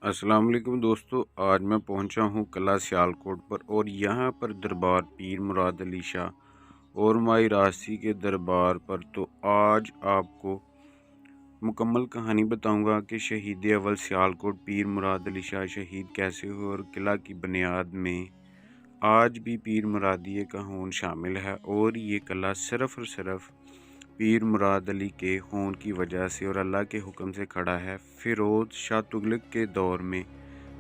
अस्सलाम वालेकुम दोस्तों। आज मैं पहुंचा हूं किला सियालकोट पर और यहां पर दरबार पीर मुराद अली शाह और माई राशि के दरबार पर। तो आज आपको मुकम्मल कहानी बताऊंगा कि शहीद अव्वल सियालकोट पीर मुराद अली शाह शहीद कैसे हुए और किला की बुनियाद में आज भी पीर मुरादिये का खून शामिल है। और ये किला सिर्फ़ और सिर्फ पीर मुराद अली के खून की वजह से और अल्लाह के हुक्म से खड़ा है। फिरोज शाह तुगलक के दौर में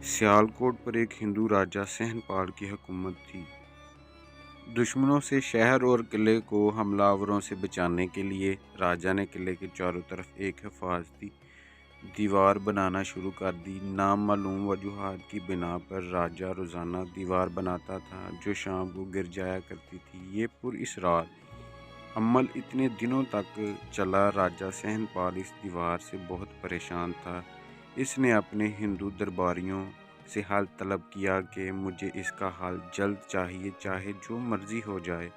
सियालकोट पर एक हिंदू राजा सहनपाल की हुकूमत थी। दुश्मनों से शहर और किले को हमलावरों से बचाने के लिए राजा ने किले के चारों तरफ एक हिफाजती दीवार बनाना शुरू कर दी। नामालूम वजूहात की बिना पर राजा रोज़ाना दीवार बनाता था जो शाम को गिर जाया करती थी। ये पुरअसरार अमल इतने दिनों तक चला। राजा सहनपाल इस दीवार से बहुत परेशान था। इसने अपने हिंदू दरबारियों से हल तलब किया कि मुझे इसका हल जल्द चाहिए, चाहे जो मर्ज़ी हो जाए।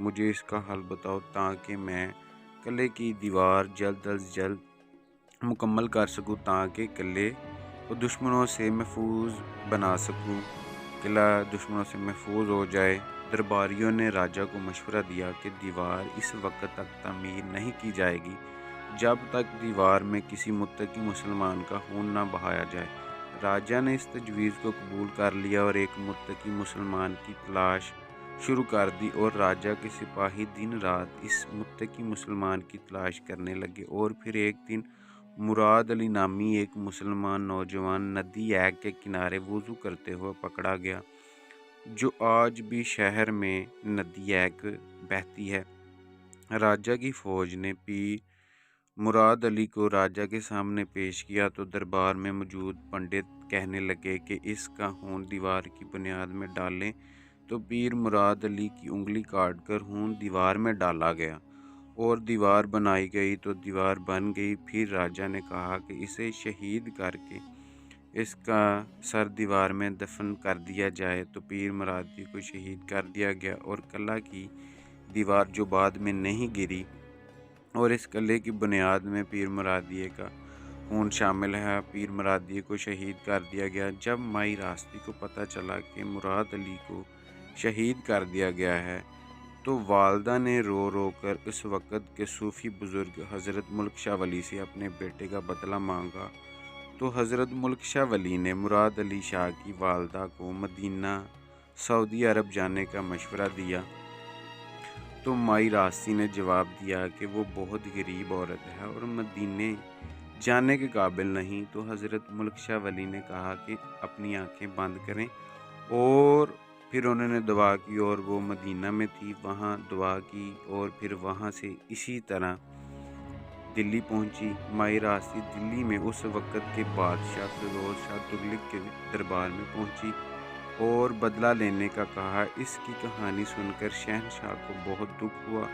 मुझे इसका हल बताओ ताकि मैं किले की दीवार जल्द अज जल्द मुकम्मल कर सकूं, ताकि किले को दुश्मनों से महफूज बना सकूं, किला दुश्मनों से महफूज हो जाए। दरबारियों ने राजा को मशवरा दिया कि दीवार इस वक्त तक तामीर नहीं की जाएगी जब तक दीवार में किसी मुत्तकी मुसलमान का खून न बहाया जाए। राजा ने इस तजवीज़ को कबूल कर लिया और एक मुत्तकी मुसलमान की तलाश शुरू कर दी। और राजा के सिपाही दिन रात इस मुत्तकी मुसलमान की तलाश करने लगे। और फिर एक दिन मुराद अली नामी एक मुसलमान नौजवान नदी ऐग के किनारे वुज़ू करते हुए पकड़ा गया, जो आज भी शहर में नदी ऐग बहती है। राजा की फौज ने पीर मुराद अली को राजा के सामने पेश किया तो दरबार में मौजूद पंडित कहने लगे कि इसका खून दीवार की बुनियाद में डालें। तो पीर मुराद अली की उंगली काटकर खून दीवार में डाला गया और दीवार बनाई गई। तो दीवार बन गई। फिर राजा ने कहा कि इसे शहीद करके इसका सर दीवार में दफन कर दिया जाए। तो पीर मुरादी को शहीद कर दिया गया और किला की दीवार जो बाद में नहीं गिरी और इस किले की बुनियाद में पीर मुरादिये का खून शामिल है। पीर मुरादिये को शहीद कर दिया गया। जब माई रास्ती को पता चला कि मुराद अली को शहीद कर दिया गया है तो वालदा ने रो रो कर उस वक़्त के सूफ़ी बुज़ुर्ग हज़रत मुल्क शाह वली से अपने बेटे का बदला मांगा। तो हज़रत मुल्क शाह वली ने मुराद अली शाह की वालदा को मदीना सऊदी अरब जाने का मशवरा दिया। तो माई रास्ती ने जवाब दिया कि वो बहुत गरीब औरत है और मदीने जाने के काबिल नहीं। तो हज़रत मुल्क शाह वली ने कहा कि अपनी आंखें बंद करें और फिर उन्होंने दुआ की और वो मदीना में थी, वहाँ दुआ की और फिर वहाँ से इसी तरह दिल्ली पहुंची। माई रास्ती दिल्ली में उस वक़्त के बादशाह फिरोज शाह तुगलक के दरबार में पहुंची और बदला लेने का कहा। इसकी कहानी सुनकर शहनशाह को बहुत दुख हुआ।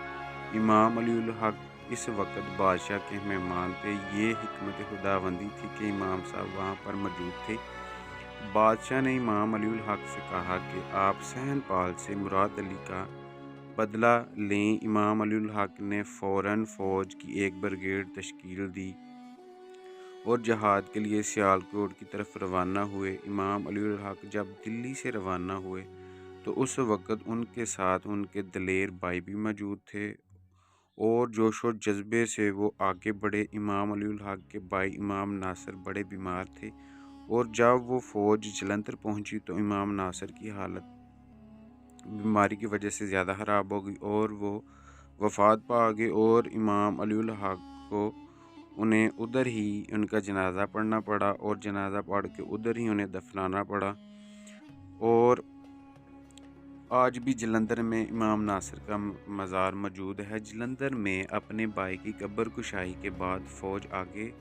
इमाम अली उल हक इस वक्त बादशाह के मेहमान थे। ये हिकमत खुदाबंदी थी कि इमाम साहब वहाँ पर मौजूद थे। बादशाह ने इमाम अली उल हक से कहा कि आप सहनपाल से मुराद अली का बदला लें। इमाम अली उल हक ने फ़ौरन फ़ौज की एक ब्रिगेड तश्कील दी और जहाद के लिए सियालकोट की तरफ रवाना हुए। इमाम अली उल हक जब दिल्ली से रवाना हुए तो उस वक़्त उनके साथ उनके दलेर भाई भी मौजूद थे और जोश और जज्बे से वो आगे बढ़े। इमाम अली उल हक के भाई इमाम नासिर बड़े बीमार थे और जब वो फ़ौज जलंधर पहुंची तो इमाम नासिर की हालत बीमारी की वजह से ज़्यादा ख़राब हो गई और वो वफ़ात पा गए। और इमाम अली उल हक को उन्हें उधर ही उनका जनाज़ा पढ़ना पड़ा और जनाज़ा पढ़ के उधर ही उन्हें दफनाना पड़ा। और आज भी जलंधर में इमाम नासिर का मज़ार मौजूद है। जलंधर में अपने भाई की कब्र कुशाई के बाद फ़ौज आगे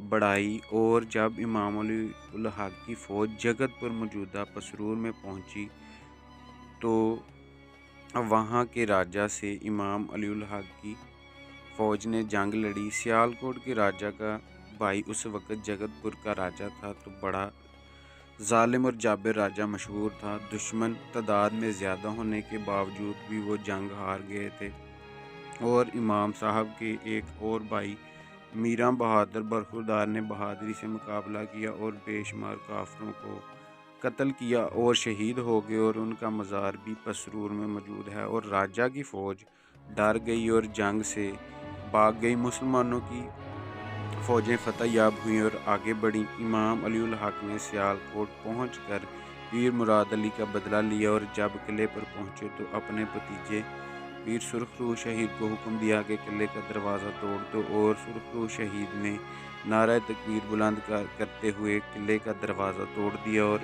बढ़ाई और जब इमाम अली उल हक की फ़ौज जगतपुर मौजूदा पसरूर में पहुंची तो वहाँ के राजा से इमाम अली उल हक की फ़ौज ने जंग लड़ी। सियालकोट के राजा का भाई उस वक़्त जगतपुर का राजा था, तो बड़ा ज़ालिम और जाबिर राजा मशहूर था। दुश्मन तादाद में ज़्यादा होने के बावजूद भी वो जंग हार गए थे और इमाम साहब के एक और भाई میراں بہادر برخوردار نے بہادری سے مقابلہ کیا اور بے شمار کافروں کو قتل کیا اور شہید ہو گئے، اور ان کا مزار بھی پسرور میں موجود ہے، اور راجہ کی فوج ڈر گئی اور جنگ سے بھاگ گئی۔ مسلمانوں کی فوجیں فتح یاب ہوئیں اور آگے بڑھیں۔ امام علی الحق نے سیال کوٹ پہنچ کر پیر مراد علی کا بدلہ لیا، اور جب قلعے پر پہنچے تو اپنے بھتیجے پیر سرخ روح شہید کو حکم دیا کہ قلعے کا دروازہ توڑ دو، اور سرخ روح شہید نے نعرہ تکبیر بلند کرتے ہوئے قلعے کا دروازہ توڑ دیا اور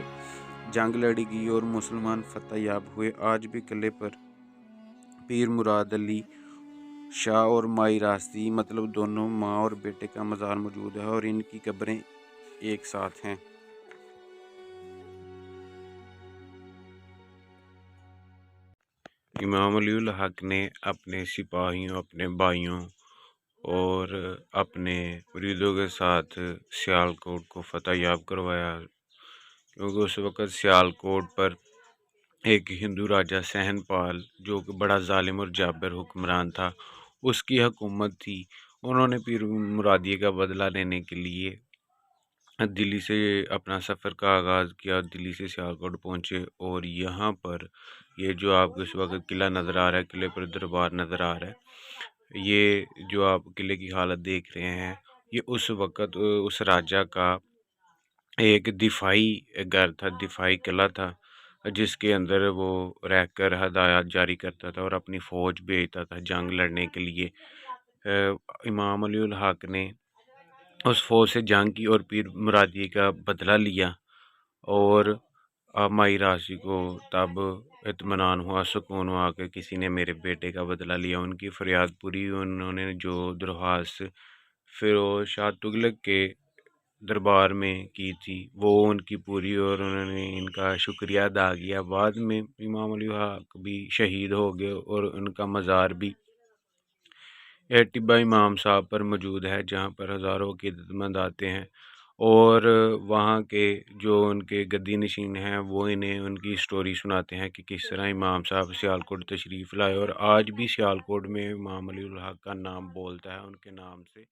جنگ لڑی گئی اور مسلمان فتح یاب ہوئے۔ آج بھی قلعے پر پیر مراد علی شاہ اور مائی راستی مطلب دونوں ماں اور بیٹے کا مزار موجود ہے، اور ان کی قبریں ایک ساتھ ہیں۔ امام علی الحق نے اپنے سپاہیوں، اپنے بھائیوں اور اپنے مریدوں کے ساتھ سیال کوٹ کو فتح یاب کروایا، کیونکہ اس وقت سیال کوٹ پر ایک ہندو راجہ سہن پال جو کہ بڑا ظالم اور جابر حکمران تھا، اس کی حکومت تھی۔ انہوں نے پیر مرادیے کا بدلہ لینے کے لیے دلی سے اپنا سفر کا آغاز کیا، دلی سے سیالکوٹ پہنچے، اور یہاں پر یہ جو آپ کو اس وقت قلعہ نظر آ رہا ہے، قلعے پر دربار نظر آ رہا ہے، یہ جو آپ قلعے کی حالت دیکھ رہے ہیں، یہ اس وقت اس راجہ کا ایک دفاعی گھر تھا، دفاعی قلعہ تھا، جس کے اندر وہ رہ کر ہدایات جاری کرتا تھا اور اپنی فوج بھیجتا تھا جنگ لڑنے کے لیے۔ امام علی الحق نے اس فوج سے جنگ کی اور پیر مرادی کا بدلہ لیا، اور مائی راسی کو تب اطمینان ہوا، سکون ہوا کہ کسی نے میرے بیٹے کا بدلہ لیا۔ ان کی فریاد پوری، انہوں نے جو درخواست فیروز شاہ تغلق کے دربار میں کی تھی وہ ان کی پوری، اور انہوں نے ان کا شکریہ ادا کیا۔ بعد میں امام علی الحق بھی شہید ہو گئے، اور ان کا مزار بھی ٹبہ امام صاحب پر موجود ہے، جہاں پر ہزاروں عقیدت مند آتے ہیں، اور وہاں کے جو ان کے گدی نشین ہیں وہ انہیں ان کی سٹوری سناتے ہیں کہ کس طرح امام صاحب سیالکوٹ تشریف لائے، اور آج بھی سیالکوٹ میں امام علی الحق کا نام بولتا ہے ان کے نام سے۔